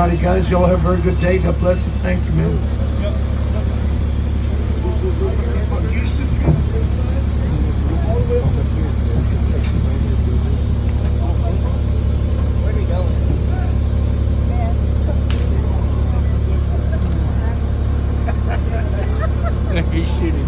Alrighty, guys. Y'all have a very good day. God bless you. Thank you, man. He's shooting.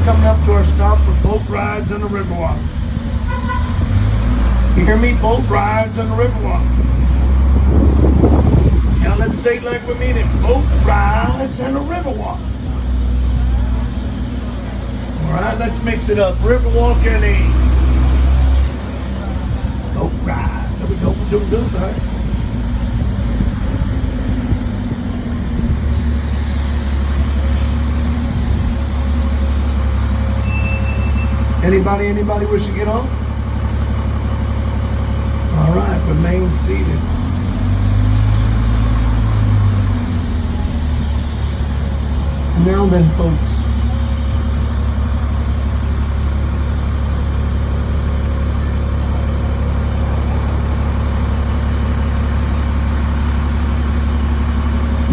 Coming up to our stop for boat rides on the Riverwalk. You hear me? Boat rides on the Riverwalk. Now let's say it like we mean it. Boat rides on the Riverwalk. Alright, let's mix it up. Riverwalk and a boat ride. There we go. We're doing good, right? Anybody wish to get on? All right, remain seated. Now then, folks.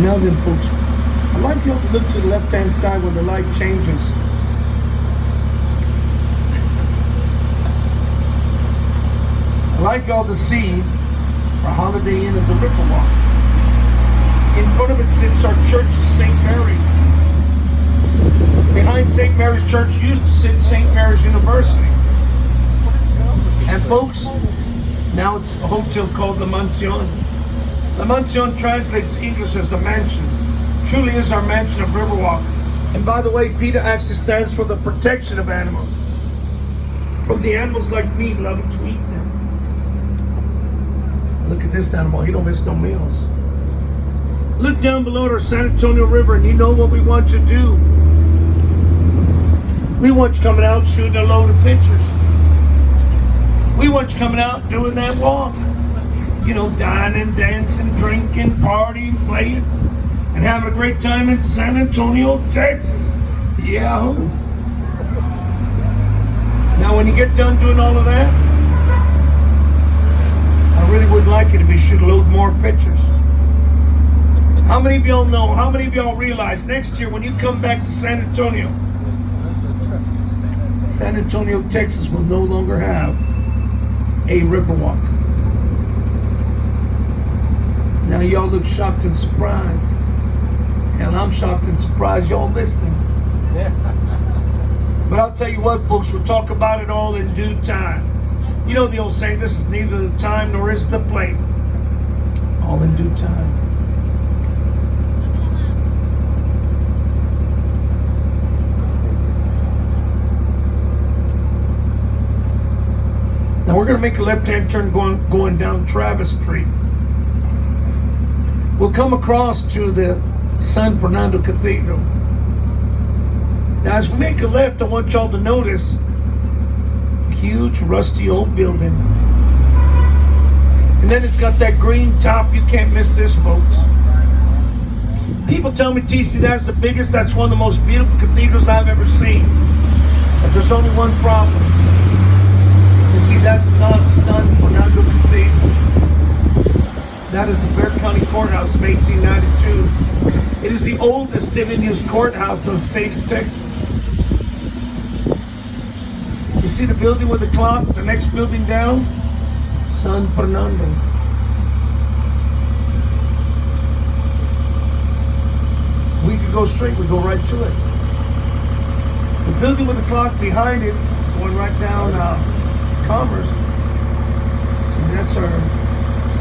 Now then, folks. I'd like you to look to the left-hand side where the light changes. I'd like y'all to see our Holiday Inn of the Riverwalk. In front of it sits our church of St. Mary. Behind St. Mary's Church used to sit St. Mary's University. And folks, now it's a hotel called La Mansion. La Mansion translates English as the mansion. Truly is our mansion of Riverwalk. And by the way, PETA actually stands for the protection of animals. From the animals like me loving to eat them. Look at this animal, he don't miss no meals. Look down below at our San Antonio River and you know what we want you to do. We want you coming out shooting a load of pictures. We want you coming out doing that walk. You know, dining, dancing, drinking, partying, playing, and having a great time in San Antonio, Texas. Yeah. Now when you get done doing all of that, I really would like you to be sure to load more pictures. How many of y'all know, how many of y'all realize next year when you come back to San Antonio, Texas will no longer have a Riverwalk. Now y'all look shocked and surprised. And I'm shocked and surprised y'all listening. Yeah. But I'll tell you what, folks, we'll talk about it all in due time. You know the old saying, this is neither the time nor is the place. All in due time. Now we're going to make a left-hand turn going down Travis Street. We'll come across to the San Fernando Cathedral. Now as we make a left, I want y'all to notice Huge, rusty old building. And then it's got that green top. You can't miss this, folks. People tell me, TC, that's the biggest, that's one of the most beautiful cathedrals I've ever seen. But there's only one problem. You see, that's not San Fernando Cathedral. That is the Bexar County Courthouse of 1892. It is the oldest still-in-use courthouse in the state of Texas. You see the building with the clock, the next building down? San Fernando. We could go straight, we go right to it. The building with the clock behind it, going right down Commerce. So that's our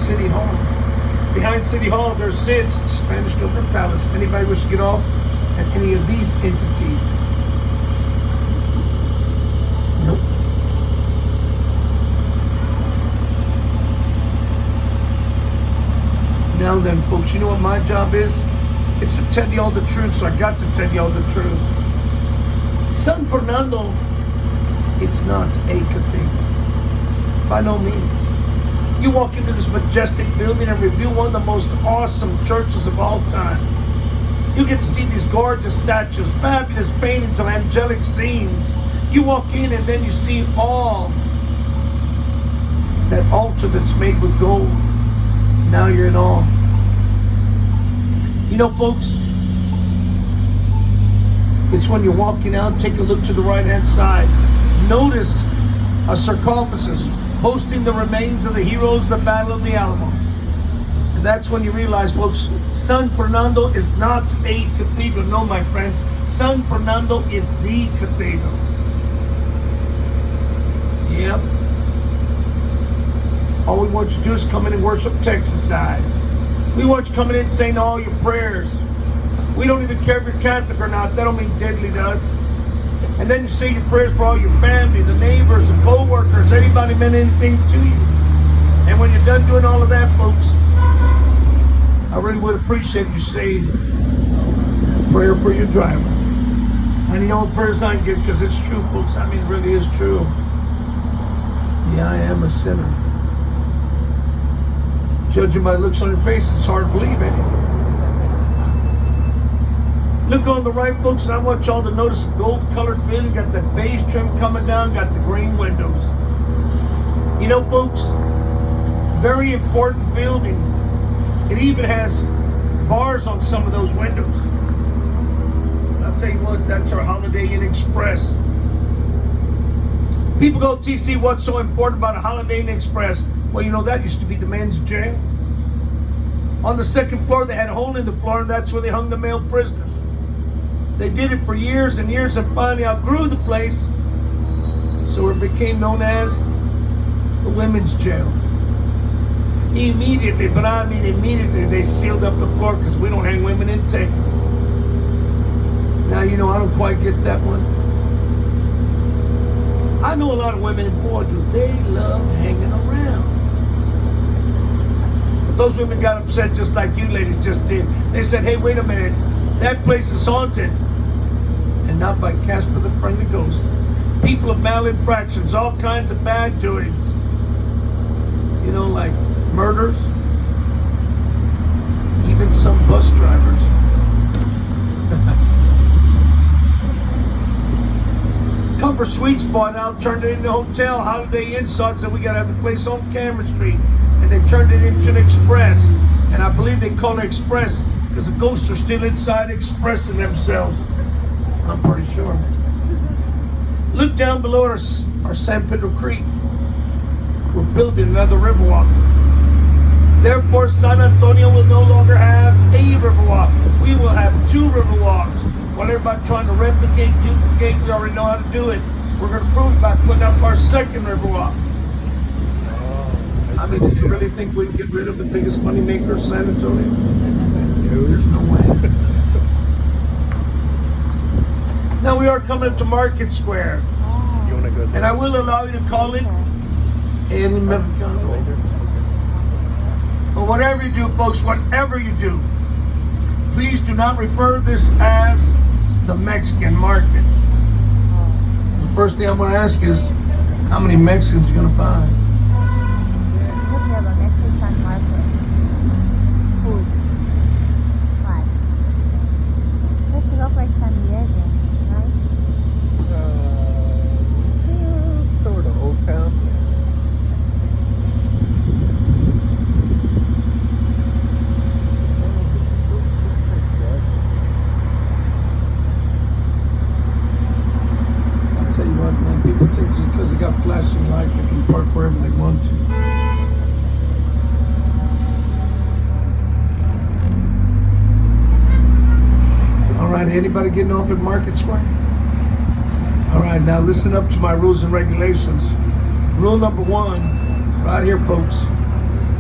City Hall. Behind City Hall, there sits Spanish Government Palace. Anybody wish to get off at any of these entities? Nope. Now then, folks, you know what my job is? It's to tell you all the truth, so I got to tell you all the truth. San Fernando, it's not a cathedral. By no means. You walk into this majestic building and review one of the most awesome churches of all time. You get to see these gorgeous statues, fabulous paintings of angelic scenes. You walk in and then you see all that altar that's made with gold. Now you're in awe. You know, folks, it's when you're walking out, take a look to the right-hand side. Notice a sarcophagus hosting the remains of the heroes of the Battle of the Alamo. And that's when you realize, folks, San Fernando is not a cathedral. No, my friends, San Fernando is the cathedral. Yep. All we want you to do is come in and worship Texas size. We want you coming in saying all your prayers. We don't even care if you're Catholic or not. That don't mean diddly to us. And then you say your prayers for all your family, the neighbors, the co-workers, anybody meant anything to you. And when you're done doing all of that, folks, I really would appreciate you saying a prayer for your driver. And you know what prayers I get, because it's true, folks. I mean, it really is true. Yeah, I am a sinner. Judging by the looks on your face, it's hard to believe, ain't it? Look on the right, folks, and I want y'all to notice the gold-colored building. Got the beige trim coming down, got the green windows. You know, folks, very important building. It even has bars on some of those windows. I'll tell you what, that's our Holiday Inn Express. People go, TC, what's so important about a Holiday Inn Express? Well, you know, that used to be the men's jail. On the second floor, they had a hole in the floor, and that's where they hung the male prisoners. They did it for years and years, and finally outgrew the place, so it became known as the women's jail. Immediately, but I mean immediately, they sealed up the floor because we don't hang women in Texas. Now, you know, I don't quite get that one. I know a lot of women, and boy, do they love hanging around. But those women got upset just like you ladies just did. They said, hey, wait a minute, that place is haunted. And not by Casper the Friendly Ghost. People of malinfractions, all kinds of bad doings. You know, like murders, even some bus drivers. Comfort Suites bought out, turned it into a hotel. Holiday Inn saw it, said we gotta have the place on Cameron Street. And they turned it into an Express. And I believe they call it Express because the ghosts are still inside expressing themselves. I'm pretty sure. Look down below our San Pedro Creek. We're building another Riverwalk. Therefore, San Antonio will no longer have a Riverwalk. We will have 2 Riverwalks. While everybody trying to replicate, duplicate, we already know how to do it. We're going to prove it by putting up our second Riverwalk. I mean, do you really think we can get rid of the biggest money maker of San Antonio? There's no way. Now we are coming up to Market Square. And I will allow you to call it El Mercado. But whatever you do, folks, whatever you do, please do not refer to this as the Mexican market. The first thing I'm going to ask is, How many Mexicans you gonna buy? Could have a Mexican market. Food. Why? Let's go for San Diego, right? Yeah, sort of Old Town. I'll tell you what, man, people think just because they got flashing lights, they can park wherever they want to. All right, anybody getting off at Market Square? All right, now listen up to my rules and regulations. Rule number 1, right here, folks.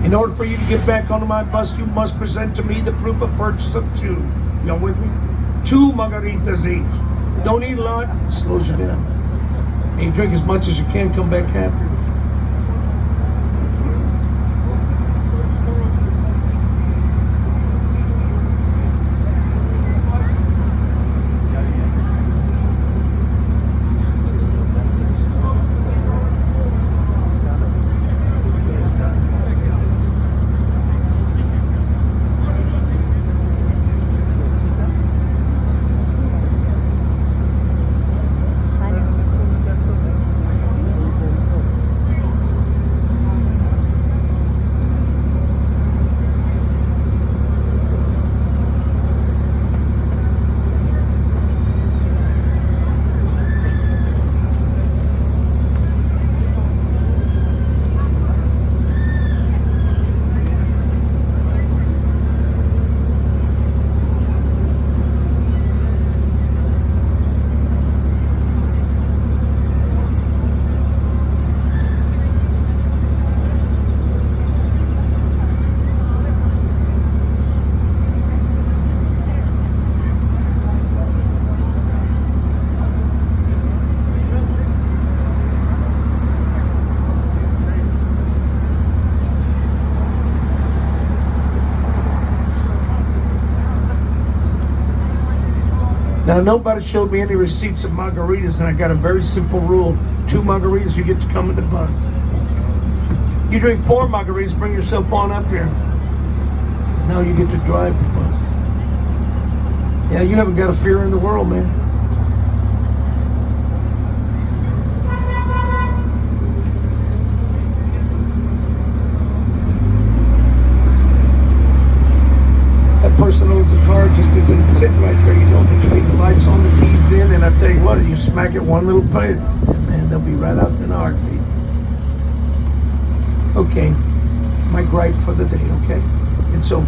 In order for you to get back onto my bus, you must present to me the proof of purchase of 2. Y'all with me? 2 margaritas each. Don't eat a lot, it slows you down. And you drink as much as you can, come back happy. Now, nobody showed me any receipts of margaritas, and I got a very simple rule. 2 margaritas, you get to come in the bus. You drink 4 margaritas, bring yourself on up here. 'Cause now you get to drive the bus. Yeah, you haven't got a fear in the world, man. That person owns the car just isn't sitting right there, you know, between the lights on, the keys in, and I tell you what, you smack it one little bit, man, they'll be right out in a heartbeat. Okay, my gripe for the day, okay? It's over.